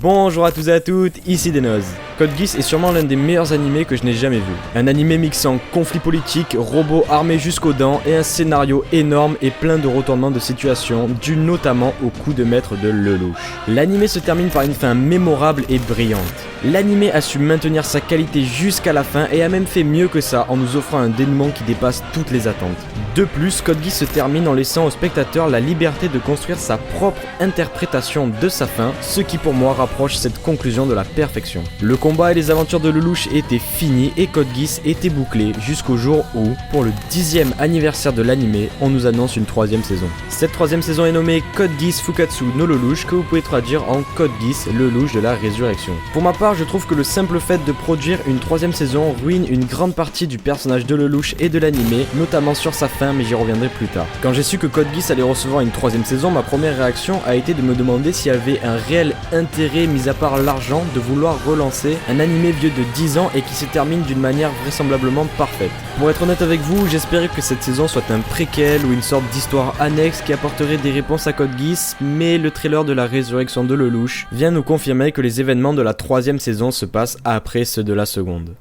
Bonjour à tous et à toutes, ici Denoz. Code Geass est sûrement l'un des meilleurs animés que je n'ai jamais vu. Un animé mixant conflits politiques, robots armés jusqu'aux dents et un scénario énorme et plein de retournements de situation, dû notamment au coup de maître de Lelouch. L'animé se termine par une fin mémorable et brillante. L'animé a su maintenir sa qualité jusqu'à la fin et a même fait mieux que ça en nous offrant un dénouement qui dépasse toutes les attentes. De plus, Code Geass se termine en laissant au spectateur la liberté de construire sa propre interprétation de sa fin, ce qui pour moi rapproche cette conclusion de la perfection. Le combat et les aventures de Lelouch étaient finis et Code Geass était bouclé jusqu'au jour où, pour le 10e anniversaire de l'animé, on nous annonce une 3e saison. Cette 3e saison est nommée Code Geass Fukatsu no Lelouch, que vous pouvez traduire en Code Geass Lelouch de la résurrection. Pour ma part, je trouve que le simple fait de produire une 3e saison ruine une grande partie du personnage de Lelouch et de l'animé, notamment sur sa fin, mais j'y reviendrai plus tard. Quand j'ai su que Code Geass allait recevoir une 3e saison, ma première réaction a été de me demander s'il y avait un réel intérêt, mis à part l'argent, de vouloir relancer un animé vieux de 10 ans et qui se termine d'une manière vraisemblablement parfaite. Pour être honnête avec vous, j'espérais que cette saison soit un préquel ou une sorte d'histoire annexe qui apporterait des réponses à Code Geass, mais le trailer de la résurrection de Lelouch vient nous confirmer que les événements de la 3e saison se passent après ceux de la seconde.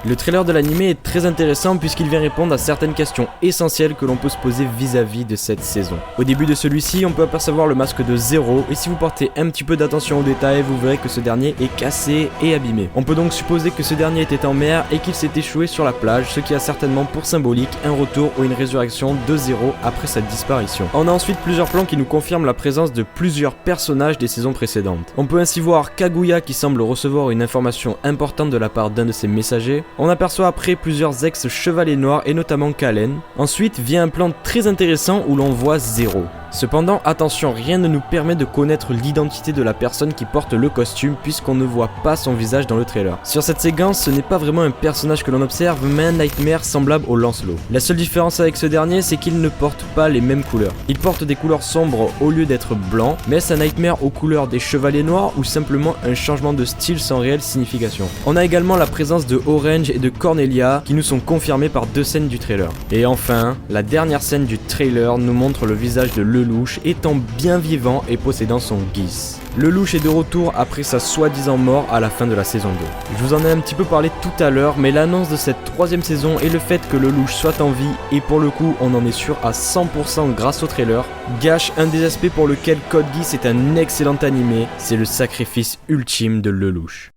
Le trailer de l'animé est très intéressant puisqu'il vient répondre à certaines questions essentielles que l'on peut se poser vis-à-vis de cette saison. Au début de celui-ci, on peut apercevoir le masque de Zero et si vous portez un petit peu d'attention aux détails, vous verrez que ce dernier est cassé et abîmé. On peut donc supposer que ce dernier était en mer et qu'il s'est échoué sur la plage, ce qui a certainement pour symbolique un retour ou une résurrection de Zero après sa disparition. On a ensuite plusieurs plans qui nous confirment la présence de plusieurs personnages des saisons précédentes. On peut ainsi voir Kaguya qui semble recevoir une information importante de la part d'un de ses messagers. On aperçoit après plusieurs ex-chevaliers noirs et notamment Kalen. Ensuite vient un plan très intéressant où l'on voit Zero. Cependant, attention, rien ne nous permet de connaître l'identité de la personne qui porte le costume puisqu'on ne voit pas son visage dans le trailer. Sur cette séquence, ce n'est pas vraiment un personnage que l'on observe, mais un Nightmare semblable au Lancelot. La seule différence avec ce dernier, c'est qu'il ne porte pas les mêmes couleurs. Il porte des couleurs sombres au lieu d'être blanc, mais est-ce un Nightmare aux couleurs des chevaliers noirs ou simplement un changement de style sans réelle signification? On a également la présence de Orange et de Cornelia qui nous sont confirmés par 2 scènes du trailer. Et enfin, la dernière scène du trailer nous montre le visage de Lelouch étant bien vivant et possédant son Geass. Lelouch est de retour après sa soi-disant mort à la fin de la saison 2. Je vous en ai un petit peu parlé tout à l'heure, mais l'annonce de cette 3e saison et le fait que Lelouch soit en vie, et pour le coup on en est sûr à 100% grâce au trailer, gâche un des aspects pour lequel Code Geass est un excellent animé, c'est le sacrifice ultime de Lelouch.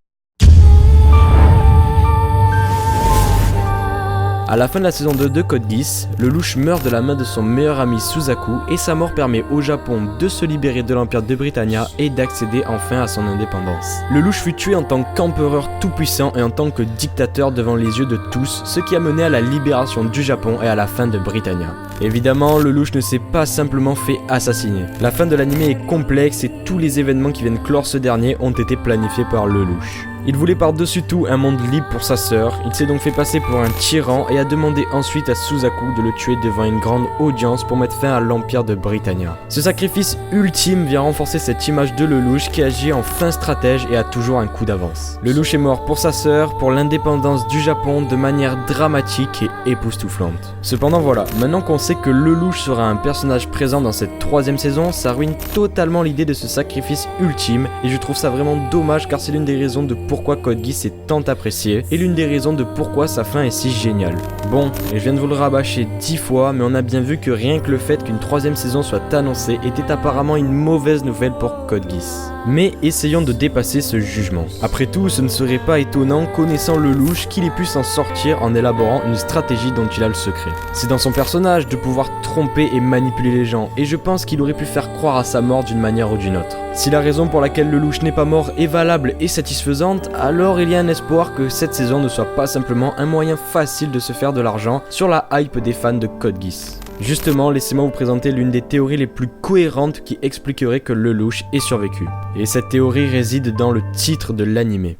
A la fin de la saison 2 de Code Geass, Lelouch meurt de la main de son meilleur ami Suzaku et sa mort permet au Japon de se libérer de l'Empire de Britannia et d'accéder enfin à son indépendance. Lelouch fut tué en tant qu'empereur tout-puissant et en tant que dictateur devant les yeux de tous, ce qui a mené à la libération du Japon et à la fin de Britannia. Évidemment, Lelouch ne s'est pas simplement fait assassiner. La fin de l'anime est complexe et tous les événements qui viennent clore ce dernier ont été planifiés par Lelouch. Il voulait par-dessus tout un monde libre pour sa sœur, il s'est donc fait passer pour un tyran et a demandé ensuite à Suzaku de le tuer devant une grande audience pour mettre fin à l'Empire de Britannia. Ce sacrifice ultime vient renforcer cette image de Lelouch qui agit en fin stratège et a toujours un coup d'avance. Lelouch est mort pour sa sœur, pour l'indépendance du Japon de manière dramatique et époustouflante. Cependant voilà, maintenant qu'on sait que Lelouch sera un personnage présent dans cette 3e saison, ça ruine totalement l'idée de ce sacrifice ultime et je trouve ça vraiment dommage car c'est l'une des raisons de pourquoi Code Geass est tant apprécié et l'une des raisons de pourquoi sa fin est si géniale. Bon, et je viens de vous le rabâcher 10 fois, mais on a bien vu que rien que le fait qu'une 3e saison soit annoncée était apparemment une mauvaise nouvelle pour Code Geass. Mais essayons de dépasser ce jugement. Après tout, ce ne serait pas étonnant, connaissant Lelouch, qu'il ait pu s'en sortir en élaborant une stratégie dont il a le secret. C'est dans son personnage de pouvoir tromper et manipuler les gens, et je pense qu'il aurait pu faire croire à sa mort d'une manière ou d'une autre. Si la raison pour laquelle Lelouch n'est pas mort est valable et satisfaisante, alors il y a un espoir que cette saison ne soit pas simplement un moyen facile de se faire de l'argent sur la hype des fans de Code Geass. Justement, laissez-moi vous présenter l'une des théories les plus cohérentes qui expliquerait que Lelouch ait survécu. Et cette théorie réside dans le titre de l'anime.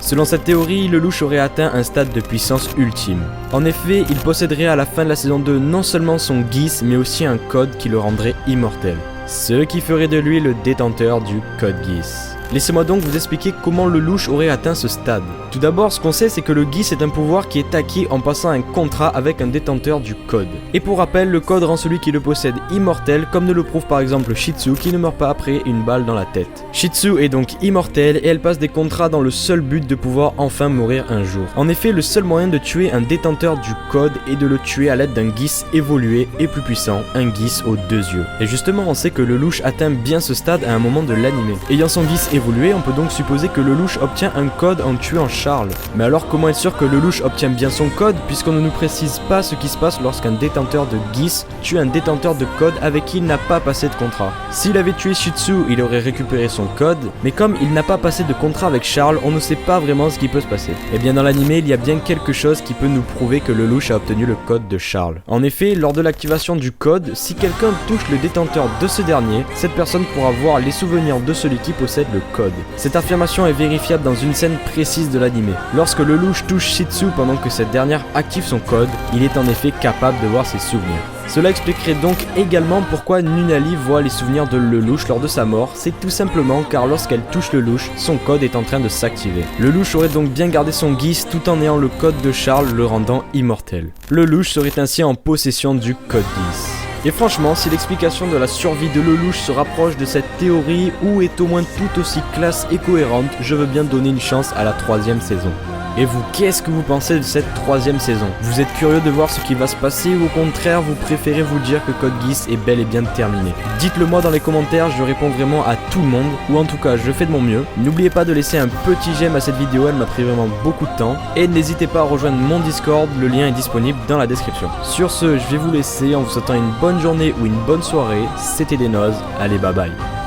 Selon cette théorie, le louche aurait atteint un stade de puissance ultime. En effet, il posséderait à la fin de la saison 2 non seulement son Geass, mais aussi un code qui le rendrait immortel. Ce qui ferait de lui le détenteur du code Geass. Laissez-moi donc vous expliquer comment le louche aurait atteint ce stade. Tout d'abord, ce qu'on sait, c'est que le Geass est un pouvoir qui est acquis en passant un contrat avec un détenteur du code. Et pour rappel, le code rend celui qui le possède immortel, comme ne le prouve par exemple Shih Tzu qui ne meurt pas après une balle dans la tête. Shih Tzu est donc immortelle et elle passe des contrats dans le seul but de pouvoir enfin mourir un jour. En effet, le seul moyen de tuer un détenteur du code est de le tuer à l'aide d'un Geass évolué et plus puissant, un Geass aux 2 yeux. Et justement, on sait que le louche atteint bien ce stade à un moment de l'anime. Ayant son Geass évolué, on peut donc supposer que le louche obtient un code en tuant Charles. Mais alors comment être sûr que le louche obtient bien son code puisqu'on ne nous précise pas ce qui se passe lorsqu'un détenteur de Geass tue un détenteur de code avec qui il n'a pas passé de contrat. S'il avait tué Shih Tzu, il aurait récupéré son code, mais comme il n'a pas passé de contrat avec Charles, on ne sait pas vraiment ce qui peut se passer. Et bien dans l'anime, il y a bien quelque chose qui peut nous prouver que le louche a obtenu le code de Charles. En effet, lors de l'activation du code, si quelqu'un touche le détenteur de ce dernier, cette personne pourra voir les souvenirs de celui qui possède le code. Cette affirmation est vérifiable dans une scène précise de l'anime. Lorsque le louche touche Shih Tzu pendant que cette dernière active son code, il est en effet capable de voir ses souvenirs. Cela expliquerait donc également pourquoi Nunnally voit les souvenirs de le louche lors de sa mort, c'est tout simplement car lorsqu'elle touche le louche, son code est en train de s'activer. Le louche aurait donc bien gardé son Geass tout en ayant le code de Charles le rendant immortel. Le louche serait ainsi en possession du code Geass. Et franchement, si l'explication de la survie de Lelouch se rapproche de cette théorie ou est au moins tout aussi classe et cohérente, je veux bien donner une chance à la 3e saison. Et vous, qu'est-ce que vous pensez de cette 3e saison? Vous êtes curieux de voir ce qui va se passer ou au contraire vous préférez vous dire que Code Geass est bel et bien terminé? Dites-le moi dans les commentaires, je réponds vraiment à tout le monde, ou en tout cas je fais de mon mieux. N'oubliez pas de laisser un petit j'aime à cette vidéo, elle m'a pris vraiment beaucoup de temps. Et n'hésitez pas à rejoindre mon Discord, le lien est disponible dans la description. Sur ce, je vais vous laisser en vous souhaitant une bonne journée ou une bonne soirée, c'était Denoz, allez bye bye.